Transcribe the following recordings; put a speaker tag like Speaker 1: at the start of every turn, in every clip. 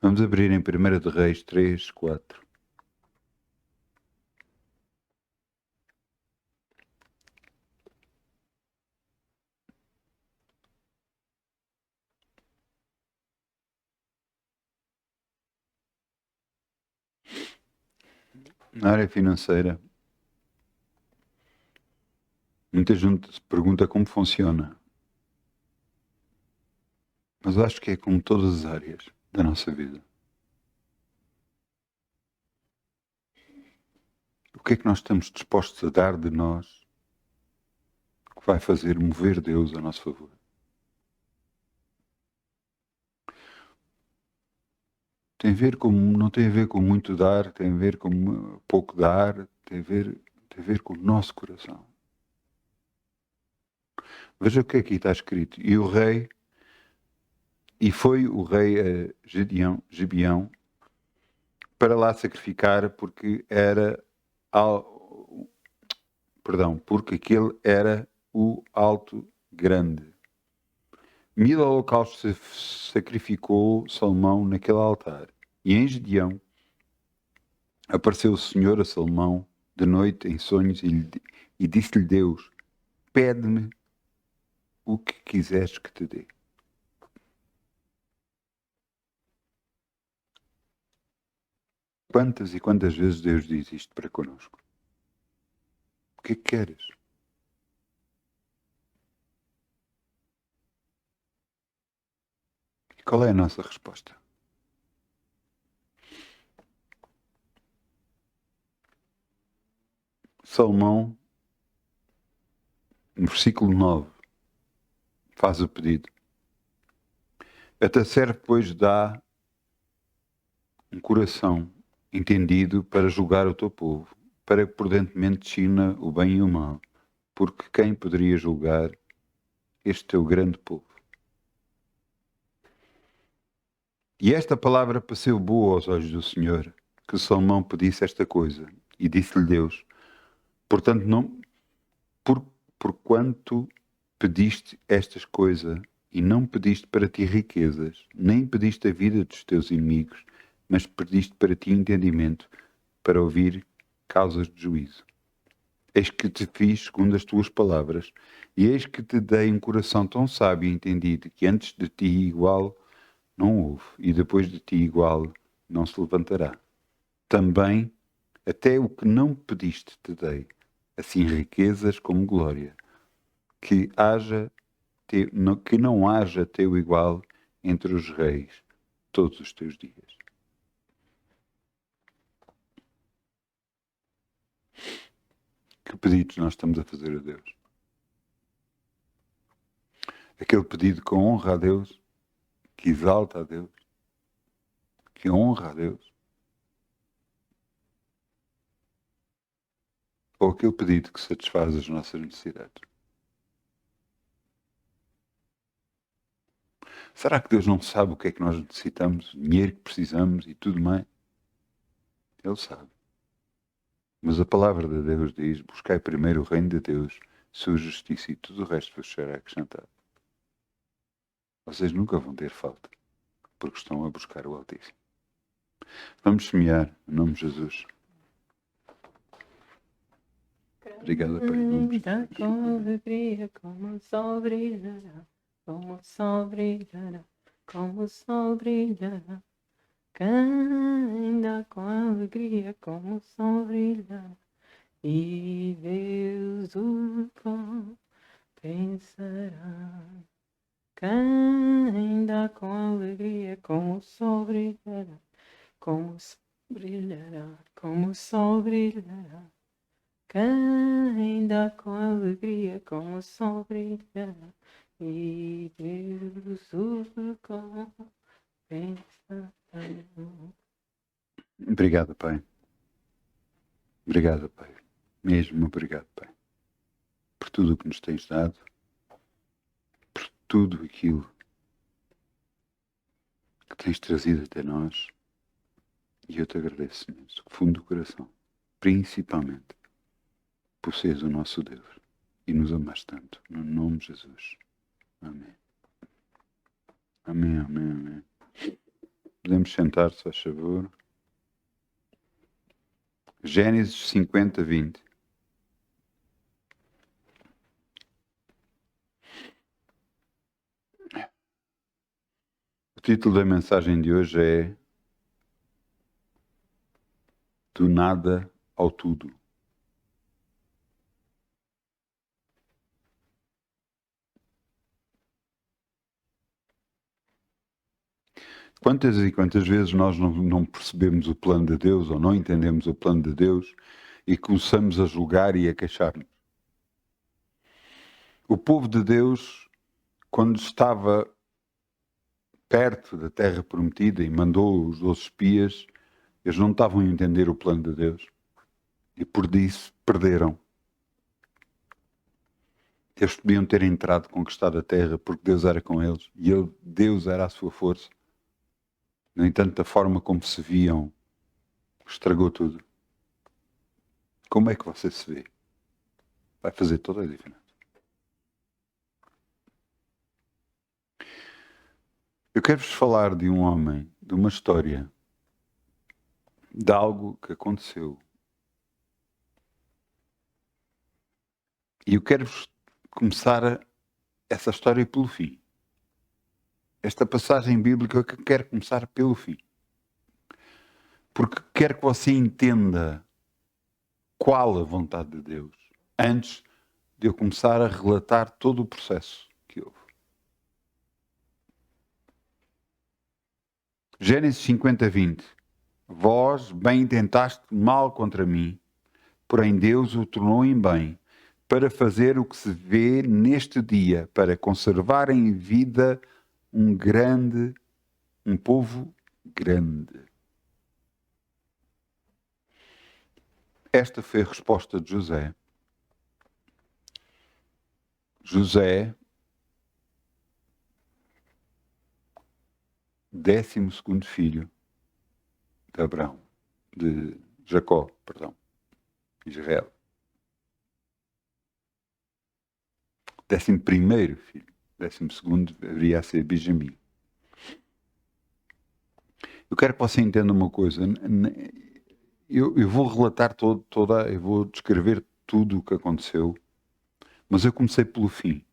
Speaker 1: Vamos abrir em 1 de Reis 3, 4. Na área financeira, muita gente se pergunta como funciona. Mas acho que é como todas as áreas da nossa vida. O que é que nós estamos dispostos a dar de nós que vai fazer mover Deus a nosso favor? Tem a ver com, não tem a ver com muito dar, tem a ver com pouco dar, tem a ver com o nosso coração. Veja o que aqui está escrito. E foi o rei a Gibeão para lá sacrificar porque porque aquele era o alto grande. 1000 holocaustos sacrificou Salomão naquele altar. E em Gideão apareceu o Senhor a Salomão de noite em sonhos e disse-lhe Deus: pede-me o que quiseres que te dê. Quantas e quantas vezes Deus diz isto para connosco? O que é que queres? E qual é a nossa resposta? Salomão, no versículo 9, faz o pedido. Até serve, pois, dá um coração entendido para julgar o teu povo, para que prudentemente discina o bem e o mal, porque quem poderia julgar este teu grande povo? E esta palavra pareceu boa aos olhos do Senhor, que Salomão pedisse esta coisa, e disse-lhe Deus, portanto, não, porquanto pediste estas coisas, e não pediste para ti riquezas, nem pediste a vida dos teus inimigos, mas pediste para ti entendimento, para ouvir causas de juízo. Eis que te fiz segundo as tuas palavras, e eis que te dei um coração tão sábio e entendido, que antes de ti igual não houve, e depois de ti igual não se levantará. Também, até o que não pediste te dei, assim riquezas como glória, que não haja teu igual entre os reis todos os teus dias. Que pedidos nós estamos a fazer a Deus? Aquele pedido com honra a Deus, que exalta a Deus, que honra a Deus? Ou aquele pedido que satisfaz as nossas necessidades? Será que Deus não sabe o que é que nós necessitamos, o dinheiro que precisamos e tudo mais? Ele sabe. Mas a palavra de Deus diz: buscai primeiro o reino de Deus, sua justiça, e tudo o resto vos será acrescentado. Vocês nunca vão ter falta, porque estão a buscar o Altíssimo. Vamos semear, em nome de Jesus. Obrigado, Pai.
Speaker 2: Ainda com alegria, como o sol brilhará, como o sol brilhará, como o sol brilhará. Ainda com alegria, como o sol brilhará, e Deus o compensará. Ainda com alegria, como o sol brilhará, como o sol brilhará, como o sol brilhará. Ainda com alegria, como o sol brilha, e Deus o compensa.
Speaker 1: Obrigado, Pai. Obrigado, Pai. Mesmo obrigado, Pai. Por tudo o que nos tens dado, por tudo aquilo que tens trazido até nós. E eu te agradeço, Senhor, do fundo do coração. Principalmente por seres o nosso Deus e nos amas tanto. No nome de Jesus. Amém. Amém, amém, amém. Podemos sentar, se faz favor. Gênesis 50, 20. O título da mensagem de hoje é Do nada ao tudo. Quantas e quantas vezes nós não percebemos o plano de Deus ou não entendemos o plano de Deus e começamos a julgar e a queixar-nos? O povo de Deus, quando estava perto da terra prometida e mandou os 12 espias, eles não estavam a entender o plano de Deus e por isso perderam. Eles podiam ter entrado, conquistado a terra porque Deus era com eles e Deus era a sua força. No entanto, a forma como se viam estragou tudo. Como é que você se vê? Vai fazer toda a diferença. Eu quero-vos falar de um homem, de uma história, de algo que aconteceu. E eu quero-vos começar essa história pelo fim. Esta passagem bíblica eu quero começar pelo fim. Porque quero que você entenda qual a vontade de Deus antes de eu começar a relatar todo o processo que houve. Gênesis 50, 20. Vós bem tentaste mal contra mim, porém Deus o tornou em bem, para fazer o que se vê neste dia, para conservar em vida um povo grande. Esta foi a resposta de José. José, 12º filho de Abraão, de Jacó, perdão, Israel. 11º filho, 12º deveria ser Benjamim. Eu quero que você entenda uma coisa. Eu vou relatar eu vou descrever tudo o que aconteceu, mas eu comecei pelo fim.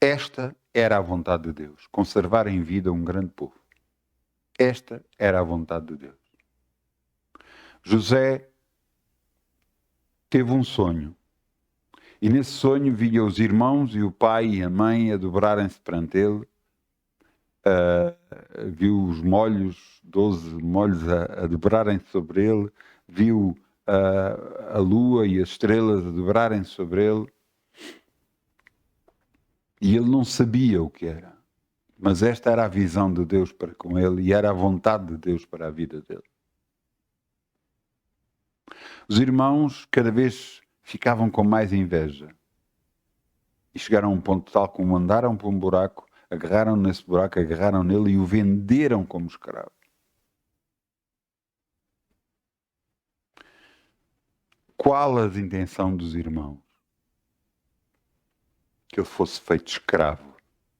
Speaker 1: Esta era a vontade de Deus, conservar em vida um grande povo. Esta era a vontade de Deus. José teve um sonho. E nesse sonho via os irmãos e o pai e a mãe a dobrarem-se perante ele. Viu os molhos, 12 molhos a dobrarem-se sobre ele. Viu a lua e as estrelas a dobrarem-se sobre ele. E ele não sabia o que era. Mas esta era a visão de Deus para com ele e era a vontade de Deus para a vida dele. Os irmãos cada vez ficavam com mais inveja. E chegaram a um ponto tal como andaram por um buraco, agarraram nesse buraco, agarraram nele e o venderam como escravo. Qual a intenção dos irmãos? Que ele fosse feito escravo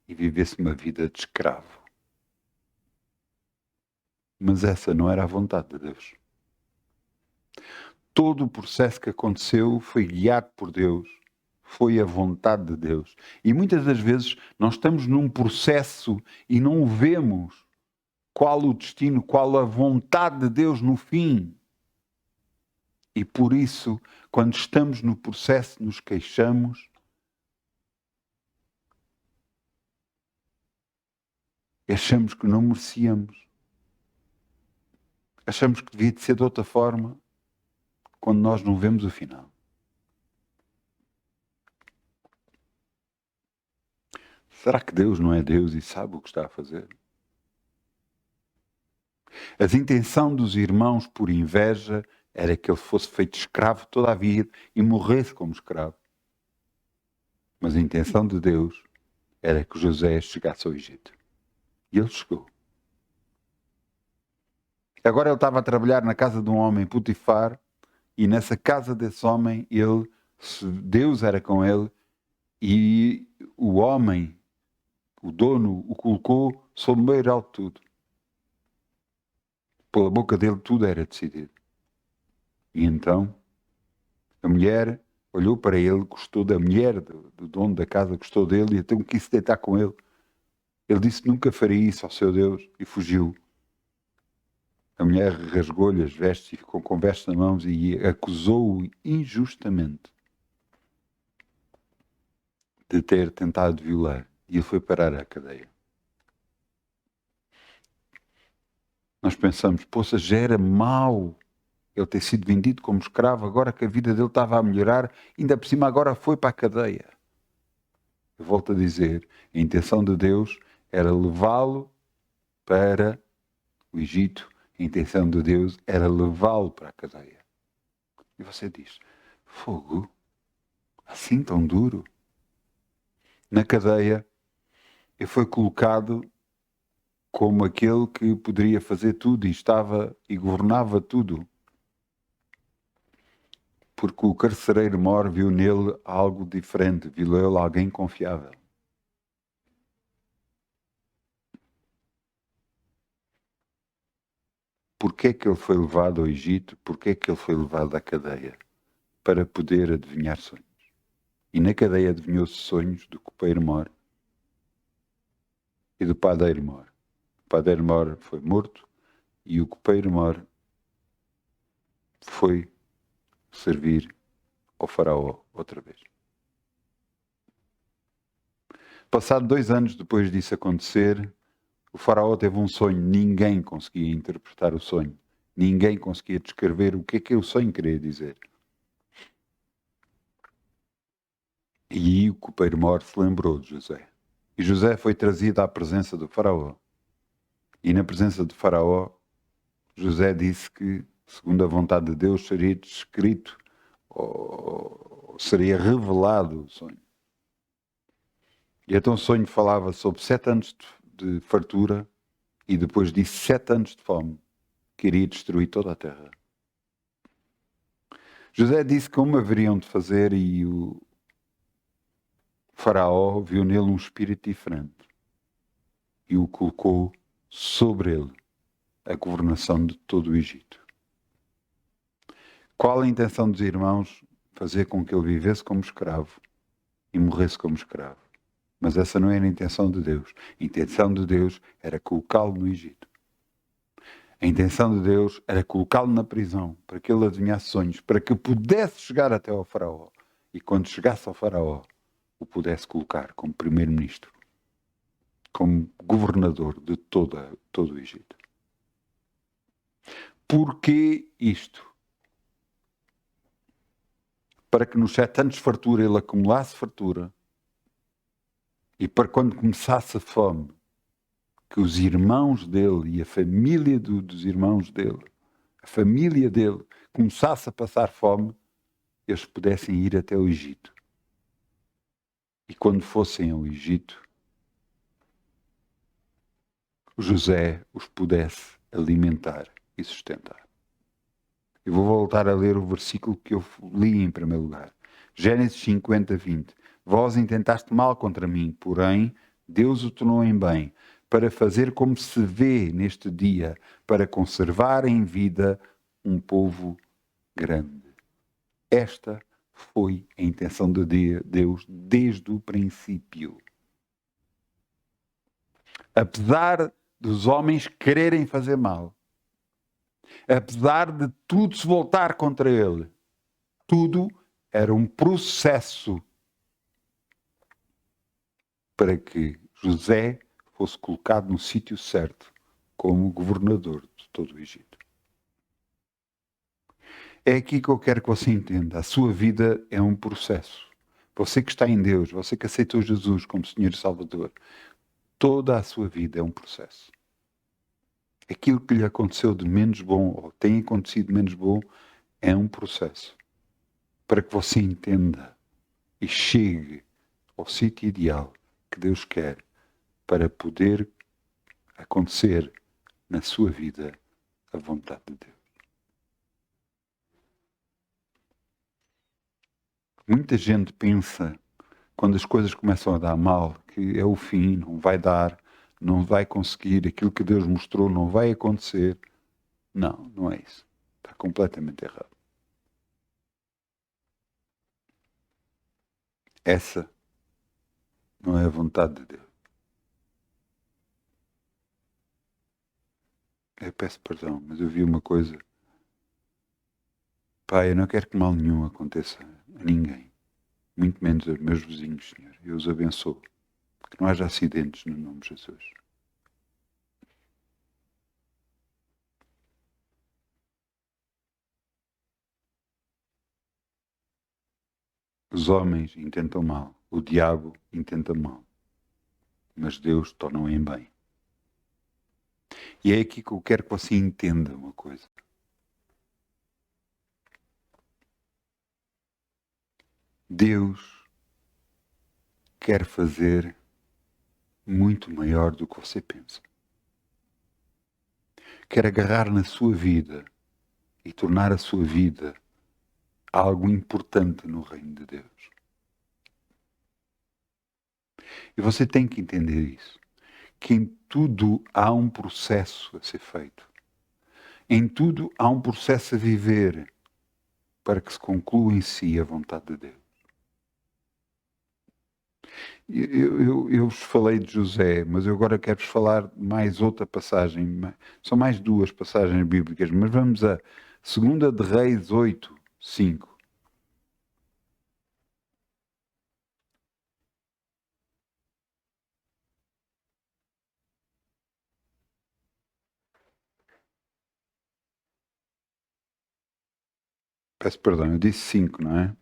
Speaker 1: e vivesse uma vida de escravo. Mas essa não era a vontade de Deus. Todo o processo que aconteceu foi guiado por Deus. Foi a vontade de Deus. E muitas das vezes nós estamos num processo e não vemos qual o destino, qual a vontade de Deus no fim. E por isso, quando estamos no processo, nos queixamos. Achamos que não merecíamos. Achamos que devia de ser de outra forma, quando nós não vemos o final. Será que Deus não é Deus e sabe o que está a fazer? A intenção dos irmãos por inveja era que ele fosse feito escravo toda a vida e morresse como escravo. Mas a intenção de Deus era que José chegasse ao Egito. E ele chegou. Agora ele estava a trabalhar na casa de um homem, Potifar, e nessa casa desse homem, Deus era com ele, e o homem, o dono, o colocou sob o maior de tudo. Pela boca dele tudo era decidido. E então a mulher olhou para ele, gostou da mulher, do dono da casa, gostou dele e então quis se deitar com ele. Ele disse que nunca faria isso ao seu Deus e fugiu. A mulher rasgou-lhe as vestes e ficou com vestes nas mãos e acusou-o injustamente de ter tentado violar. E ele foi parar à cadeia. Nós pensamos, poxa, já era mau ele ter sido vendido como escravo, agora que a vida dele estava a melhorar, ainda por cima agora foi para a cadeia. Eu volto a dizer, a intenção de Deus era levá-lo para o Egito, a intenção de Deus era levá-lo para a cadeia. E você diz, fogo? Assim tão duro? Na cadeia, ele foi colocado como aquele que poderia fazer tudo e estava e governava tudo. Porque o carcereiro mor viu nele algo diferente, viu nele alguém confiável. Porquê é que ele foi levado ao Egito? Porquê é que ele foi levado à cadeia? Para poder adivinhar sonhos. E na cadeia adivinhou-se sonhos do copeiro mor e do padeiro mor. O padeiro mor foi morto e o copeiro mor foi servir ao faraó outra vez. Passado 2 anos depois disso acontecer, o faraó teve um sonho, ninguém conseguia interpretar o sonho, ninguém conseguia descrever o que o sonho queria dizer. E aí o copeiro mor se lembrou de José. E José foi trazido à presença do faraó. E na presença do faraó, José disse que, segundo a vontade de Deus, seria descrito ou seria revelado o sonho. E então o sonho falava sobre 7 anos de fartura e depois disse 7 anos de fome, que iria destruir toda a terra. José disse como haveriam de fazer e o faraó viu nele um espírito diferente e o colocou sobre ele a governação de todo o Egito. Qual a intenção dos irmãos? Fazer com que ele vivesse como escravo e morresse como escravo. Mas essa não era a intenção de Deus. A intenção de Deus era colocá-lo no Egito. A intenção de Deus era colocá-lo na prisão, para que ele adivinhasse sonhos, para que pudesse chegar até ao faraó. E quando chegasse ao faraó, o pudesse colocar como primeiro-ministro, como governador de todo o Egito. Porquê isto? Para que nos 7 anos de fartura ele acumulasse fartura e para quando começasse a fome, que os irmãos dele e a família dos irmãos dele, a família dele, começasse a passar fome, eles pudessem ir até o Egito. E quando fossem ao Egito, José os pudesse alimentar e sustentar. Eu vou voltar a ler o versículo que eu li em primeiro lugar. Gênesis 50, 20. Vós intentaste mal contra mim, porém Deus o tornou em bem, para fazer como se vê neste dia, para conservar em vida um povo grande. Esta foi a intenção de Deus desde o princípio. Apesar dos homens quererem fazer mal, apesar de tudo se voltar contra ele, tudo era um processo para que José fosse colocado no sítio certo como governador de todo o Egito. É aqui que eu quero que você entenda. A sua vida é um processo. Você que está em Deus, você que aceitou Jesus como Senhor e Salvador, toda a sua vida é um processo. Aquilo que lhe aconteceu de menos bom, ou tem acontecido de menos bom, é um processo. Para que você entenda e chegue ao sítio ideal que Deus quer para poder acontecer na sua vida a vontade de Deus. Muita gente pensa, quando as coisas começam a dar mal, que é o fim, não vai dar, não vai conseguir, aquilo que Deus mostrou não vai acontecer. Não, não é isso. Está completamente errado. Essa não é a vontade de Deus. Eu peço perdão, mas eu vi uma coisa. Pai, eu não quero que mal nenhum aconteça a ninguém. Muito menos aos meus vizinhos, Senhor. Eu os abençoo. Que não haja acidentes no nome de Jesus. Os homens intentam mal. O diabo intenta mal. Mas Deus torna-o em bem. E é aqui que eu quero que você entenda uma coisa. Deus quer fazer muito maior do que você pensa. Quer agarrar na sua vida e tornar a sua vida algo importante no reino de Deus. E você tem que entender isso. Que em tudo há um processo a ser feito. Em tudo há um processo a viver para que se conclua em si a vontade de Deus. Eu vos falei de José, mas eu agora quero-vos falar de mais outra passagem. São mais duas passagens bíblicas, mas vamos a 2 de Reis 8, 5. Peço perdão, eu disse 5, não é?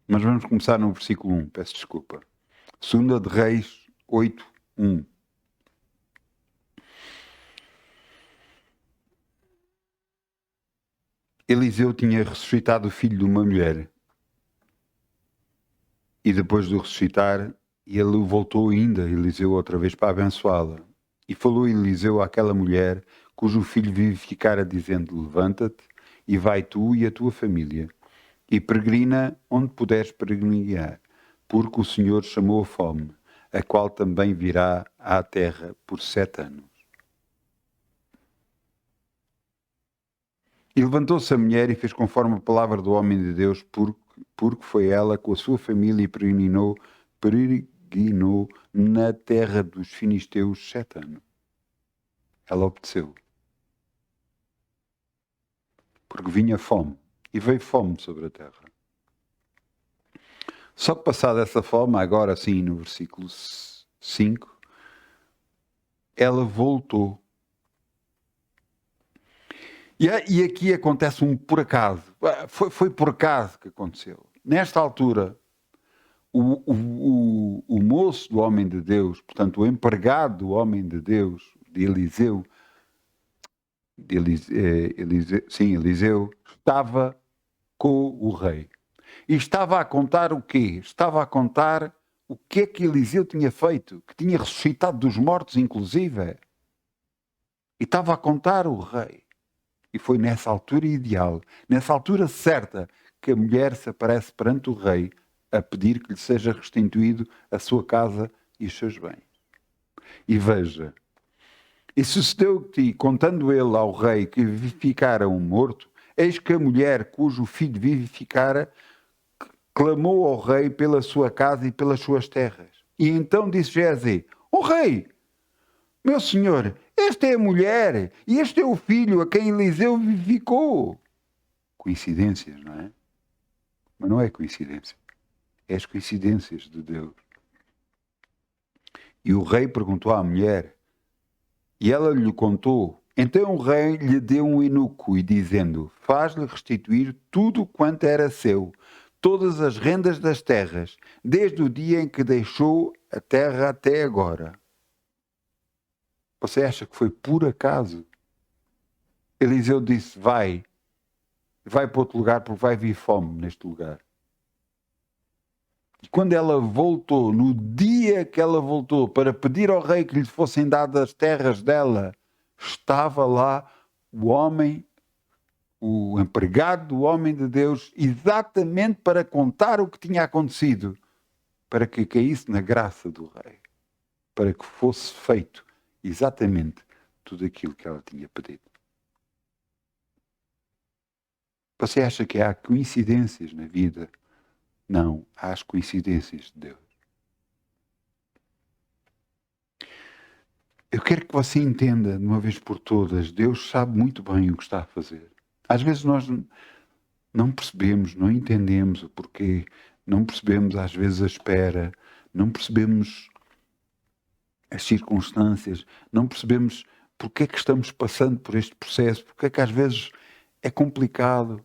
Speaker 1: Mas vamos começar no versículo 1, peço desculpa. 2 de Reis 8, 1. Eliseu tinha ressuscitado o filho de uma mulher. E depois de o ressuscitar, ele voltou ainda, Eliseu, outra vez para abençoá-la. E falou Eliseu àquela mulher, cujo filho vivificara, dizendo: Levanta-te e vai tu e a tua família, e peregrina onde puderes peregrinar, porque o Senhor chamou a fome, a qual também virá à terra por 7 anos. E levantou-se a mulher e fez conforme a palavra do homem de Deus, porque foi ela com a sua família e peregrinou na terra dos filisteus 7 anos. Ela obedeceu. Porque vinha fome. E veio fome sobre a terra. Só que passada essa fome, agora sim, no versículo 5, ela voltou. E aqui acontece um por acaso. Foi por acaso que aconteceu. Nesta altura, o moço do homem de Deus, portanto, o empregado do homem de Deus, de Eliseu, Eliseu, estava com o rei. E estava a contar o quê? Estava a contar o que é que Eliseu tinha feito, que tinha ressuscitado dos mortos, inclusive. E estava a contar o rei. E foi nessa altura ideal, nessa altura certa, que a mulher se aparece perante o rei a pedir que lhe seja restituído a sua casa e os seus bens. E veja, e sucedeu-te, contando ele ao rei que vivificara um morto, eis que a mulher cujo filho vivificara clamou ao rei pela sua casa e pelas suas terras. E então disse Gézi: Ó rei, meu senhor, esta é a mulher e este é o filho a quem Eliseu vivificou. Coincidências, não é? Mas não é coincidência. É as coincidências de Deus. E o rei perguntou à mulher, e ela lhe contou. Então o rei lhe deu um eunuco, e dizendo: Faz-lhe restituir tudo quanto era seu, todas as rendas das terras, desde o dia em que deixou a terra até agora. Você acha que foi por acaso? Eliseu disse: vai para outro lugar, porque vai vir fome neste lugar. E quando ela voltou, no dia que ela voltou para pedir ao rei que lhe fossem dadas as terras dela, estava lá o homem, o empregado do homem de Deus, exatamente para contar o que tinha acontecido, para que caísse na graça do rei, para que fosse feito exatamente tudo aquilo que ela tinha pedido. Você acha que há coincidências na vida? Não, há as coincidências de Deus. Eu quero que você entenda, de uma vez por todas, Deus sabe muito bem o que está a fazer. Às vezes nós não percebemos, não entendemos o porquê, não percebemos às vezes a espera, não percebemos as circunstâncias, não percebemos porque é que estamos passando por este processo, porque é que às vezes é complicado.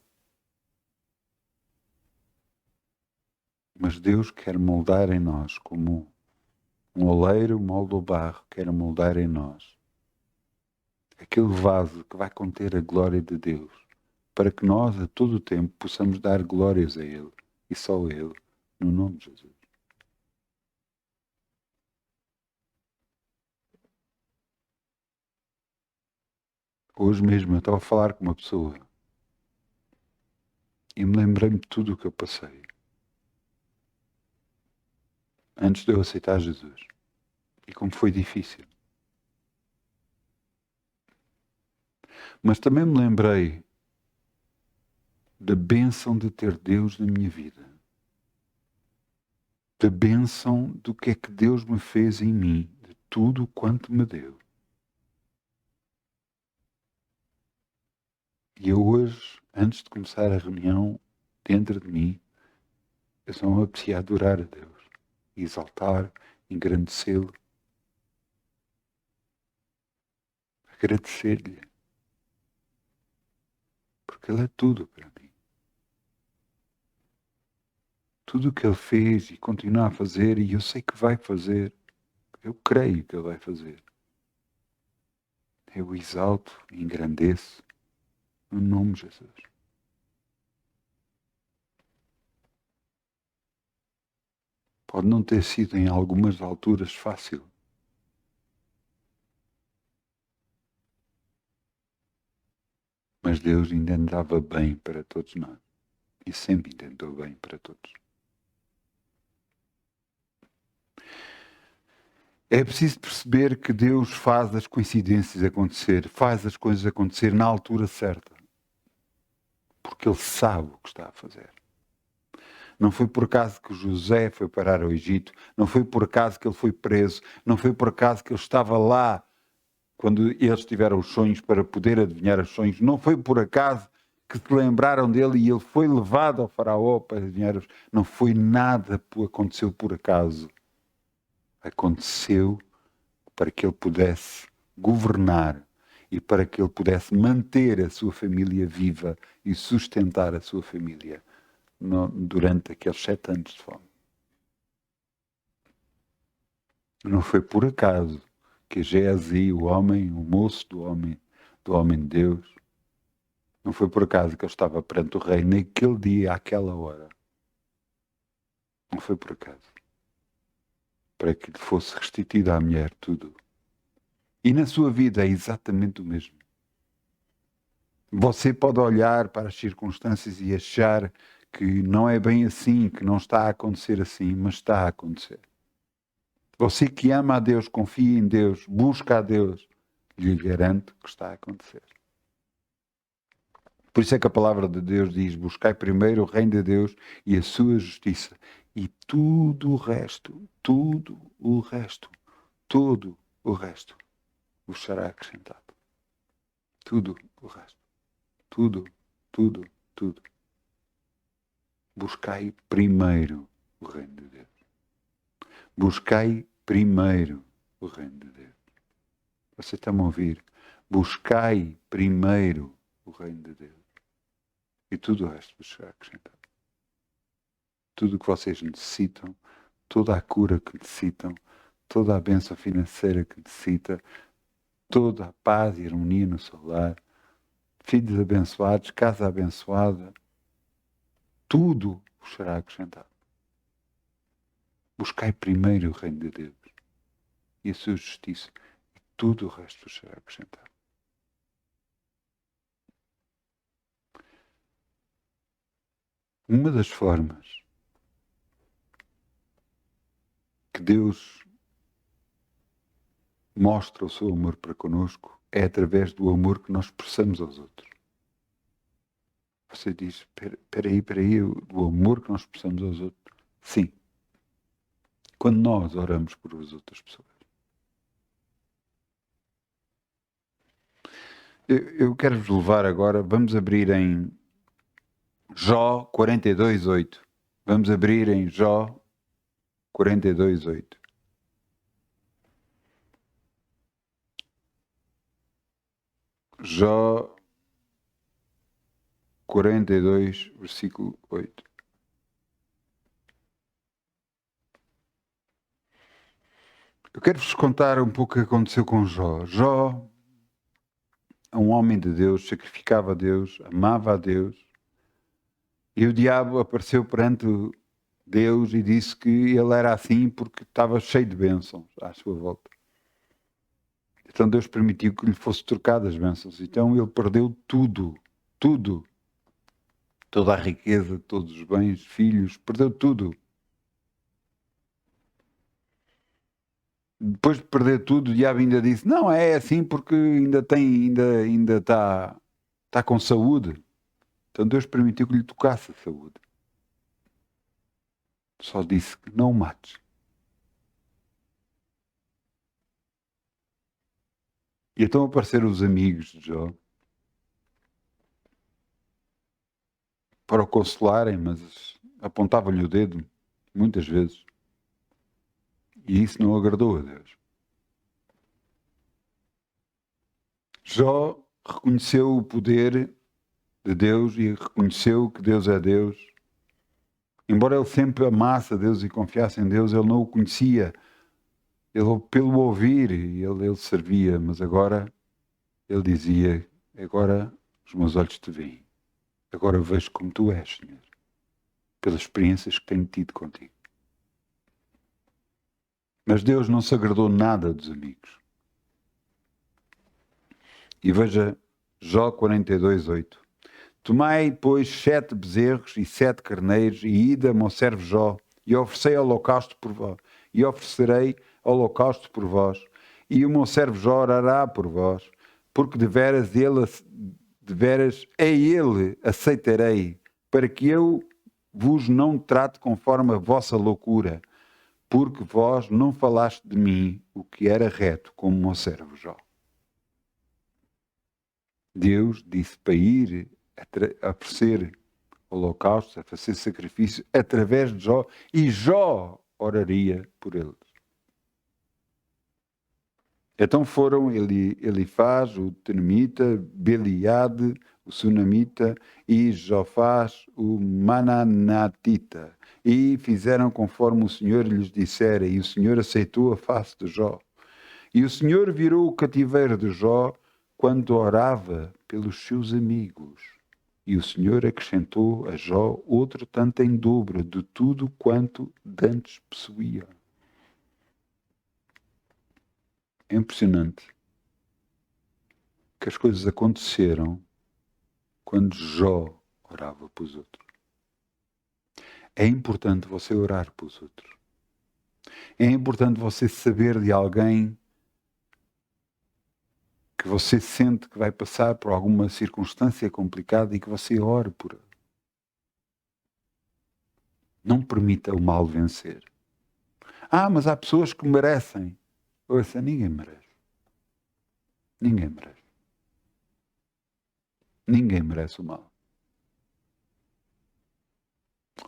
Speaker 1: Mas Deus quer moldar em nós, como um oleiro molda o barro, quer moldar em nós aquele vaso que vai conter a glória de Deus, para que nós a todo o tempo possamos dar glórias a Ele, e só a Ele, no nome de Jesus. Hoje mesmo eu estava a falar com uma pessoa e me lembrei-me de tudo o que eu passei antes de eu aceitar Jesus. E como foi difícil. Mas também me lembrei da bênção de ter Deus na minha vida. Da bênção do que é que Deus me fez em mim, de tudo quanto me deu. E eu hoje, antes de começar a reunião, dentro de mim, eu só me apetecia adorar a Deus, exaltar, engrandecê-lo, agradecer-lhe, porque Ele é tudo para mim. Tudo o que Ele fez e continua a fazer, e eu sei que vai fazer, eu creio que Ele vai fazer. Eu o exalto e engrandeço no nome de Jesus. Pode não ter sido em algumas alturas fácil. Mas Deus ainda andava bem para todos nós. E sempre intentou bem para todos. É preciso perceber que Deus faz as coincidências acontecer, faz as coisas acontecer na altura certa. Porque Ele sabe o que está a fazer. Não foi por acaso que José foi parar ao Egito, não foi por acaso que ele foi preso, não foi por acaso que ele estava lá quando eles tiveram os sonhos para poder adivinhar os sonhos, não foi por acaso que se lembraram dele e ele foi levado ao faraó para adivinhar os... Não foi nada que aconteceu por acaso. Aconteceu para que ele pudesse governar e para que ele pudesse manter a sua família viva e sustentar a sua família durante aqueles 7 anos de fome. Não foi por acaso que Geazi, o moço do homem de Deus, não foi por acaso que ele estava perante o rei naquele dia, àquela hora. Não foi por acaso. Para que lhe fosse restituído à mulher tudo. E na sua vida é exatamente o mesmo. Você pode olhar para as circunstâncias e achar que não é bem assim, que não está a acontecer assim, mas está a acontecer. Você que ama a Deus, confia em Deus, busca a Deus, lhe garanto que está a acontecer. Por isso é que a palavra de Deus diz: buscai primeiro o reino de Deus e a sua justiça, e tudo o resto vos será acrescentado. Tudo o resto. Tudo. Buscai primeiro o reino de Deus. Buscai primeiro o reino de Deus. Você está-me a ouvir? Buscai primeiro o reino de Deus. E tudo o resto vos será acrescentado. Tudo o que vocês necessitam, toda a cura que necessitam, toda a bênção financeira que necessita, toda a paz e harmonia no seu lar, filhos abençoados, casa abençoada, tudo vos será acrescentado. Buscai primeiro o reino de Deus e a sua justiça, e tudo o resto vos será acrescentado. Uma das formas que Deus mostra o seu amor para conosco é através do amor que nós expressamos aos outros. você diz, espera aí, o amor que nós prestamos aos outros. Sim. Quando nós oramos por as outras pessoas. Eu quero vos levar agora, vamos abrir em Jó 42:8. Vamos abrir em Jó 42:8. Jó 42, versículo 8. Eu quero-vos contar um pouco o que aconteceu com Jó. Jó é um homem de Deus, sacrificava a Deus, amava a Deus. E o diabo apareceu perante Deus e disse que ele era assim porque estava cheio de bênçãos à sua volta. Então Deus permitiu que lhe fosse trocado as bênçãos. Então ele perdeu tudo, tudo. Toda a riqueza, todos os bens, filhos, perdeu tudo. Depois de perder tudo, o diabo ainda disse, não, é assim porque ainda está com saúde. Então Deus permitiu que lhe tocasse a saúde. Só disse que não o mates. E então apareceram os amigos de Jó para o consolarem, mas apontavam-lhe o dedo muitas vezes. E isso não agradou a Deus. Jó reconheceu o poder de Deus e reconheceu que Deus é Deus. Embora ele sempre amasse a Deus e confiasse em Deus, ele não o conhecia. Ele, pelo ouvir, ele servia, mas agora ele dizia, agora os meus olhos te veem. Agora eu vejo como tu és, Senhor, pelas experiências que tenho tido contigo. Mas Deus não se agradou nada dos amigos. E veja Jó 42:8. Tomai, pois, 7 bezerros e 7 carneiros, e ide a meu servo Jó, e oferecei holocausto por vós, e oferecerei holocausto por vós, e o meu servo Jó orará por vós, porque deveras a ele aceitarei, para que eu vos não trate conforme a vossa loucura, porque vós não falaste de mim o que era reto, como o meu servo Jó. Deus disse para ir a oferecer holocaustos, a fazer sacrifício através de Jó, e Jó oraria por eles. Então foram Elifaz, o Tenemita, Beliade, o Sunamita, e Jofaz, o Mananatita, e fizeram conforme o Senhor lhes dissera, e o Senhor aceitou a face de Jó. E o Senhor virou o cativeiro de Jó quando orava pelos seus amigos. E o Senhor acrescentou a Jó outro tanto em dobro de tudo quanto dantes possuía. É impressionante que as coisas aconteceram quando Jó orava pelos outros. É importante você orar pelos outros. É importante você saber de alguém que você sente que vai passar por alguma circunstância complicada e que você ore por ele. Não permita o mal vencer. Mas há pessoas que merecem. Ouça, ninguém merece. Ninguém merece. Ninguém merece o mal.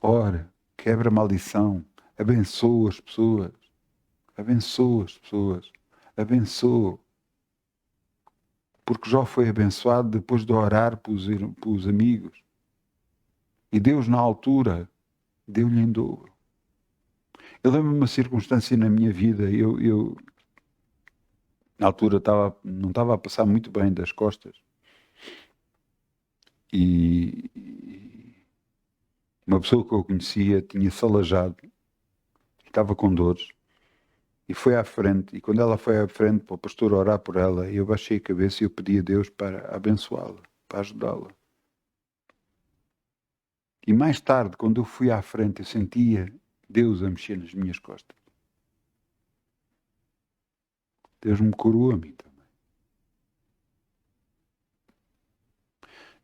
Speaker 1: Ora, quebra a maldição. Abençoa as pessoas. Abençoa as pessoas. Abençoa. Porque Jó foi abençoado depois de orar pelos amigos. E Deus, na altura, deu-lhe em dobro. Eu lembro-me de uma circunstância na minha vida. Eu na altura, não estava a passar muito bem das costas. E uma pessoa que eu conhecia tinha-se aleijado. Estava com dores. E foi à frente. E quando ela foi à frente para o pastor orar por ela, eu baixei a cabeça e eu pedi a Deus para abençoá-la, para ajudá-la. E mais tarde, quando eu fui à frente, eu sentia Deus a mexer nas minhas costas. Deus me curou a mim também.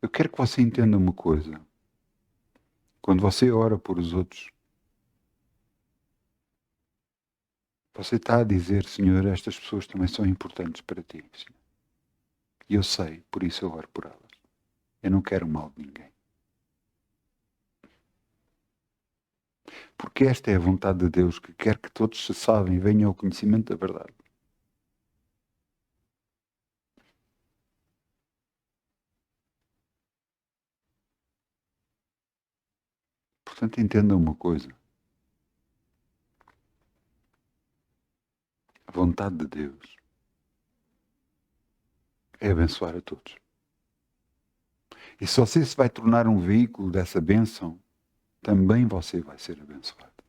Speaker 1: Eu quero que você entenda uma coisa. Quando você ora por os outros, você está a dizer, Senhor, estas pessoas também são importantes para ti, Senhor. E eu sei, por isso eu oro por elas. Eu não quero mal de ninguém. Porque esta é a vontade de Deus, que quer que todos se salvem e venham ao conhecimento da verdade. Portanto, entenda uma coisa. A vontade de Deus é abençoar a todos. E se você se vai tornar um veículo dessa bênção, também você vai ser abençoado.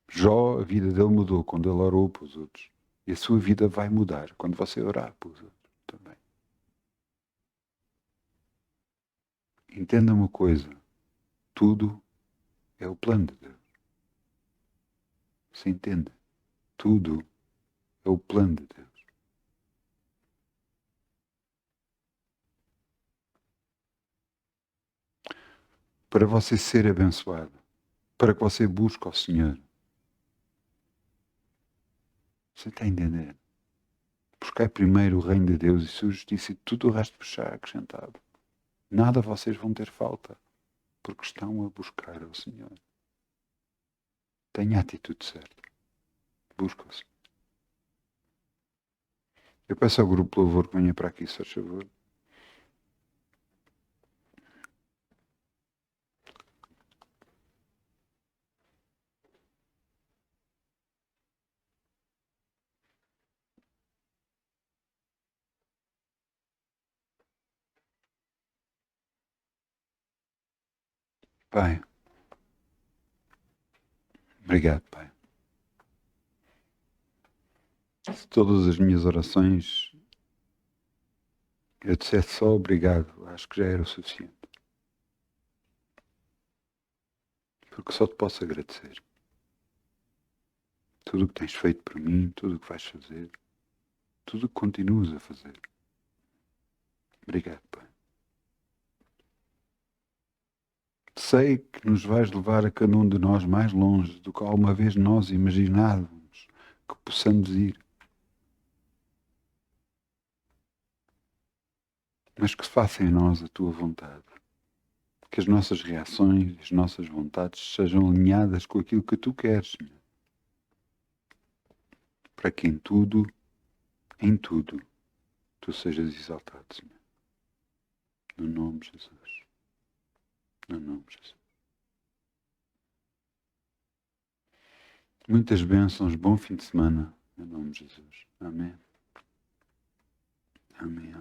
Speaker 1: Jó, a vida dele mudou quando ele orou para os outros. E a sua vida vai mudar quando você orar para os outros também. Entenda uma coisa. Tudo é o plano de Deus. Você entende? Tudo é o plano de Deus. Para você ser abençoado. Para que você busque ao Senhor. Você está a entender? Buscai primeiro o reino de Deus e sua justiça e tudo o resto vos será acrescentado. Nada vocês vão ter falta, porque estão a buscar ao Senhor. Tenha a atitude certa. Busca o Senhor. Eu peço ao grupo de louvor que venha para aqui, se faz favor. Pai, obrigado, Pai. Se todas as minhas orações eu dissesse só obrigado, acho que já era o suficiente. Porque só te posso agradecer. Tudo o que tens feito por mim, tudo o que vais fazer, tudo o que continuas a fazer. Obrigado, Pai. Sei que nos vais levar a cada um de nós mais longe do que alguma vez nós imaginávamos que possamos ir. Mas que se faça em nós a tua vontade. Que as nossas reações, as nossas vontades sejam alinhadas com aquilo que tu queres, Senhor. Para que em tudo, tu sejas exaltado, Senhor. No nome de Jesus. No nome de Jesus. Muitas bênçãos, bom fim de semana. No nome de Jesus. Amém. Amém.